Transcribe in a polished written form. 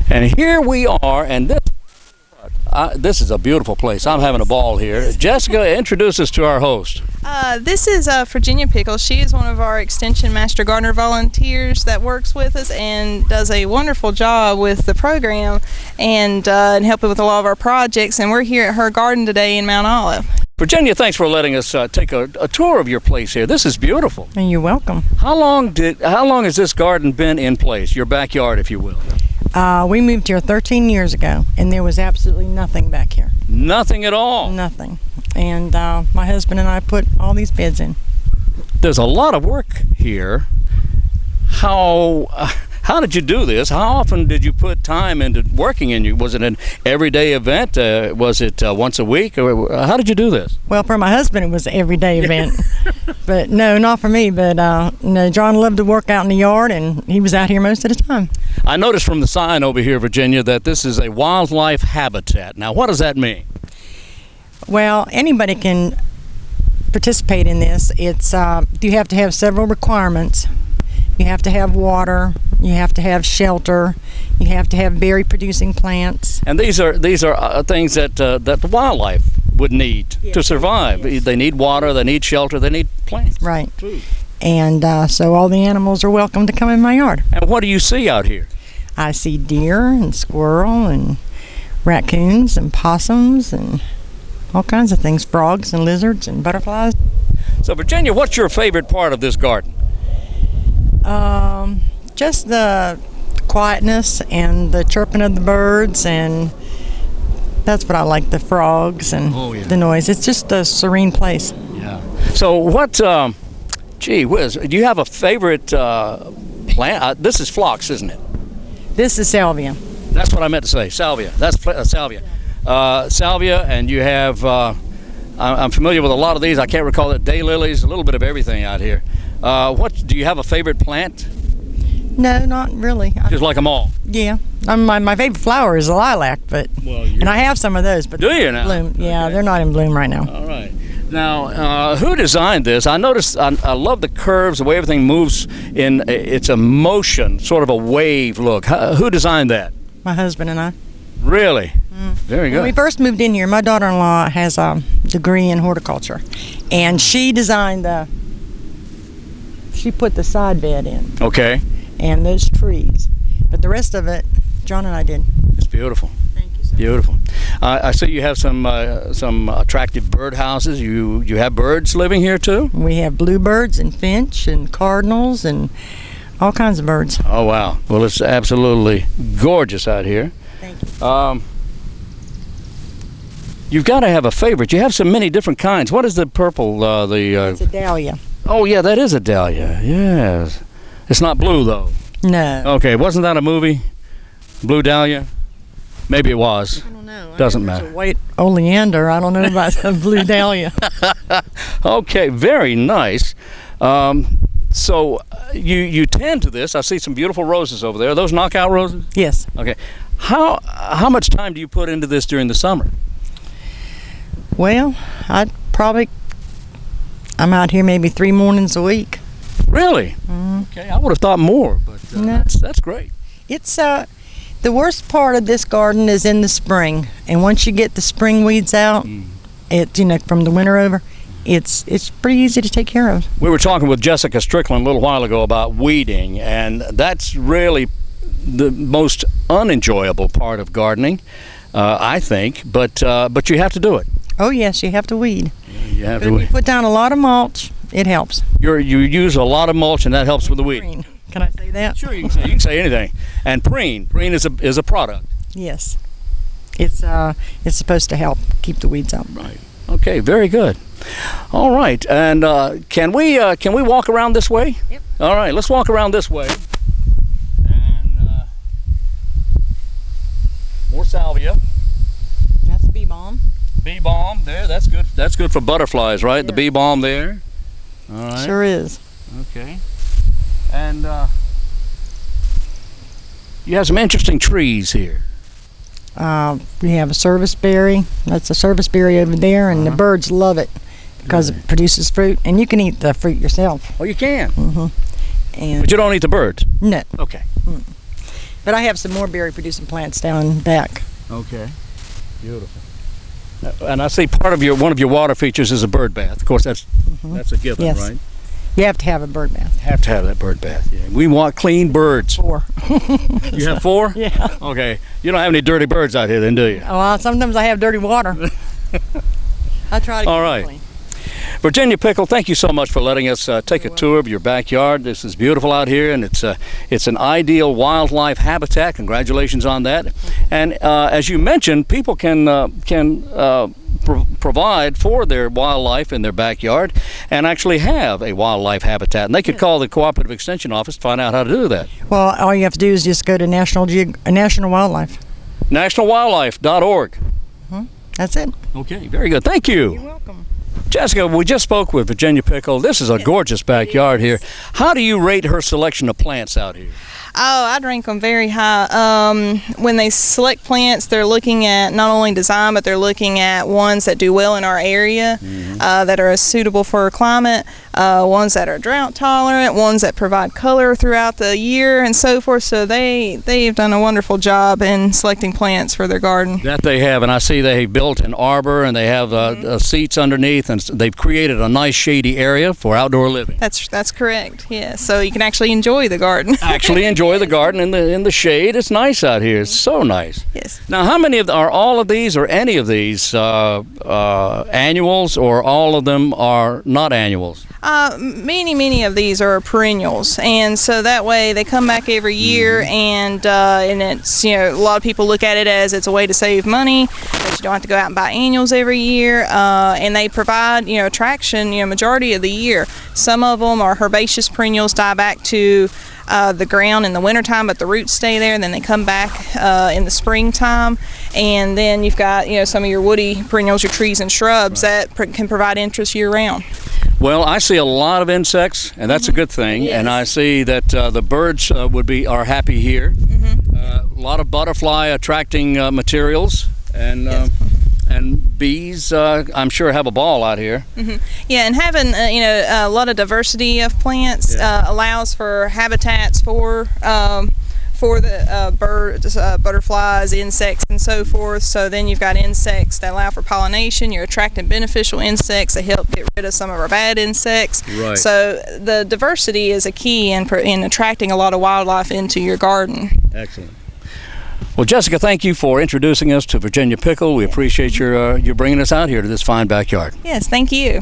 And here we are, and this is a beautiful place. I'm having a ball here. Jessica, introduce us to our host. This is Virginia Pickles. She is one of our Extension Master Gardener volunteers that works with us and does a wonderful job with the program and helping with a lot of our projects. And we're here at her garden today in Mount Olive. Virginia, thanks for letting us take a tour of your place here. This is beautiful. And you're welcome. How long has this garden been in place? Your backyard, if you will. We moved here 13 years ago, and there was absolutely nothing back here. Nothing at all? Nothing. And my husband and I put all these beds in. There's a lot of work here. How did you do this? How often did you put time into working in you? Was it an everyday event? Was it once a week? Or how did you do this? Well, for my husband, it was an everyday event. But no, not for me. But no, John loved to work out in the yard, and he was out here most of the time. I noticed from the sign over here, Virginia, that this is a wildlife habitat. Now, what does that mean? Well, anybody can participate in this. It's you have to have several requirements. You have to have water. You have to have shelter. You have to have berry-producing plants. And these are things that the wildlife would need to survive. Yes. They need water. They need shelter. They need plants. Right. Food. And so all the animals are welcome to come in my yard. And what do you see out here? I see deer and squirrel and raccoons and possums and all kinds of things, frogs and lizards and butterflies. So, Virginia, what's your favorite part of this garden? Just the quietness and the chirping of the birds, and that's what I like, the frogs and the noise. It's just a serene place. Yeah. So what, gee whiz, do you have a favorite plant? This is phlox, isn't it? This is salvia. That's what I meant to say, salvia. That's salvia. Salvia, and you have, I'm familiar with a lot of these. I can't recall it, daylilies, a little bit of everything out here. Do you have a favorite plant? No, not really. Just like them all? Yeah. My favorite flower is a lilac, but and I have some of those. But do you now? Bloom. Yeah, okay. They're not in bloom right now. All right. Now, who designed this? I noticed, I love the curves, the way everything moves it's a motion, sort of a wave look. Who designed that? My husband and I. Really? Very good. When we first moved in here, my daughter-in-law has a degree in horticulture, and she designed she put the side bed in. Okay. And those trees. But the rest of it, John and I did. It's beautiful. Thank you so much. Beautiful. I see you have some attractive bird houses. You have birds living here too? We have bluebirds and finch and cardinals and all kinds of birds. Oh, wow. Well, it's absolutely gorgeous out here. Thank you. You've got to have a favorite. You have so many different kinds. What is the purple? It's a dahlia. Oh, yeah, that is a dahlia. Yes. It's not blue, though. No. Okay, wasn't that a movie? Blue Dahlia? Maybe it was. I don't know. Doesn't matter. It's a white oleander. I don't know about the blue dahlia. Okay, very nice. So you tend to this. I see some beautiful roses over there. Are those knockout roses? Yes. Okay. How much time do you put into this during the summer? Well, I'm out here maybe 3 mornings a week. Really? Mm-hmm. Okay, I would have thought more, but No. that's great. It's the worst part of this garden is in the spring, and once you get the spring weeds out, from the winter over, it's pretty easy to take care of. We were talking with Jessica Strickland a little while ago about weeding, and that's really the most unenjoyable part of gardening, I think. But you have to do it. Oh yes, you have to weed. You have But if you put down a lot of mulch, it helps. You use a lot of mulch, and that helps with the weed. Preen. Can I say that? Sure, you can say anything. And preen is a product. Yes, it's supposed to help keep the weeds out. Right. Okay. Very good. All right. And can we walk around this way? Yep. All right. Let's walk around this way. And more salvia. That's bee balm. Bee balm there. That's good. That's good for butterflies, right? Yeah. The bee balm there. All right. Sure is. Okay. And you have some interesting trees here. We have a serviceberry. That's a serviceberry over there, and the birds love it because it produces fruit, and you can eat the fruit yourself. Oh, you can. Mm-hmm. And But you don't eat the birds. no. Okay. But I have some more berry producing plants down back. Okay, beautiful. And I see part of one of your water features is a bird bath. Of course, that's a given, Yes. right? You have to have a bird bath. Have to have that bird bath. Yeah. We want clean birds. 4. You have 4? Yeah. Okay. You don't have any dirty birds out here, then, do you? Well, sometimes I have dirty water. I try to All keep right. it clean. Virginia Pickle, thank you so much for letting us take a tour of your backyard. This is beautiful out here, and it's an ideal wildlife habitat. Congratulations on that. And as you mentioned, people can provide for their wildlife in their backyard and actually have a wildlife habitat. And they could call the Cooperative Extension Office to find out how to do that. Well, all you have to do is just go to National Wildlife. NationalWildlife.org. That's it. Okay, very good. Thank you. You're welcome. Jessica, we just spoke with Virginia Pickle. This is a gorgeous backyard here. How do you rate her selection of plants out here? Oh, I'd rank them very high. When they select plants, they're looking at not only design, but they're looking at ones that do well in our area, that are suitable for our climate, ones that are drought tolerant, ones that provide color throughout the year, and so forth. So they've done a wonderful job in selecting plants for their garden. That they have, and I see they built an arbor and they have seats underneath, and they've created a nice shady area for outdoor living. That's correct. Yeah. So you can actually enjoy the garden. Actually enjoy the garden in the shade. It's nice out here. It's so nice. Yes. Now, how many are all of these or any of these annuals, or all of them are not annuals? Many of these are perennials, and so that way they come back every year, and it's, a lot of people look at it as it's a way to save money, that you don't have to go out and buy annuals every year, and they provide attraction majority of the year. Some of them are herbaceous perennials, die back to the ground in the wintertime, but the roots stay there, and then they come back in the springtime. And then you've got some of your woody perennials, your trees and shrubs that can provide interest year round. Well, I see a lot of insects, and that's a good thing. Yes. And I see that the birds are happy here. A lot of butterfly attracting materials, and Yes. and bees, I'm sure, have a ball out here. Yeah, and having a lot of diversity of plants allows for habitats for the birds, butterflies, insects, and so forth. So then you've got insects that allow for pollination. You're attracting beneficial insects that help get rid of some of our bad insects. Right. So the diversity is a key in attracting a lot of wildlife into your garden. Excellent. Well, Jessica, thank you for introducing us to Virginia Pickle. We appreciate your bringing us out here to this fine backyard. Yes, thank you.